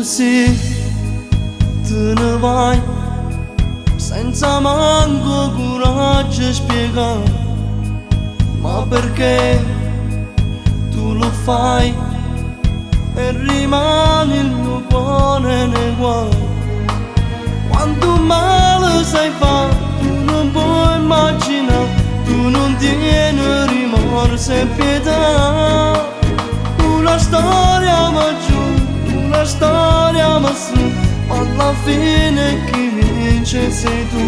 così te ne vai, senza manco coraggio spiegare, ma perché tu lo fai e rimani il mio cuore nei guai. Quanto male sai fare, tu non puoi immaginare, tu non tieni rimorso e pietà. Una storia va giù, una storia va su, alla fine chi vince sei tu.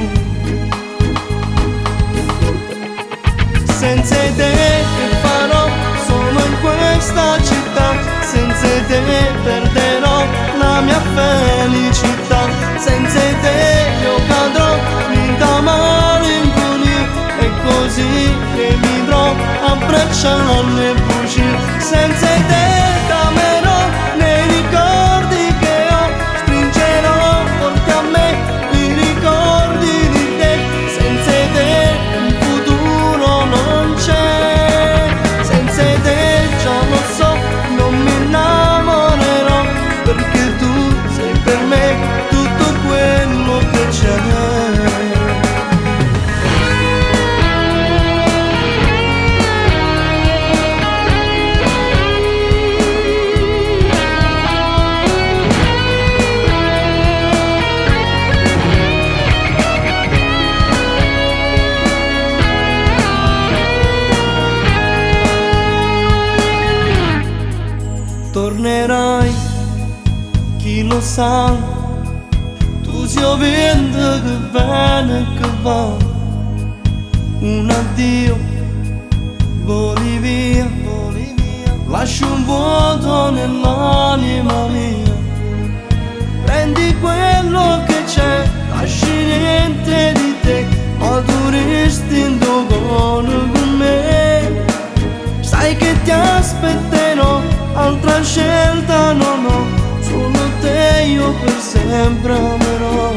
Senza te che farò, sono in questa città, senza te perderò la mia felicità. Senza te io cadrò in malinconia, è così che vivrò abbracciando e buci. Senza te t'amerò nei ricordi che ho, stringerò forte a me i ricordi di te. Senza te un futuro non c'è, senza te già lo so, non mi innamorerò, perché tu sei per me tutto quello che c'è. Tornerai, chi lo sa, tu sia vento che viene e che va. Un addio, voli via, lasci un vuoto nell'anima mia. Prendi quello che c'è, lasci niente di te, ma tu resti in dogono con me. Sai che ti aspetterò, altra scelta non ho, solo te io per sempre amerò.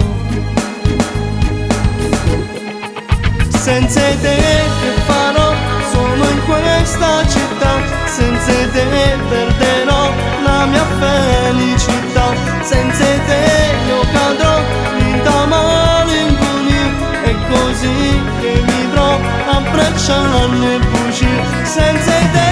Senza te che farò, sono in questa città, senza te perderò la mia felicità. Senza te io cadrò in malinconia, è così che vivrò abbracciando e buci. Senza te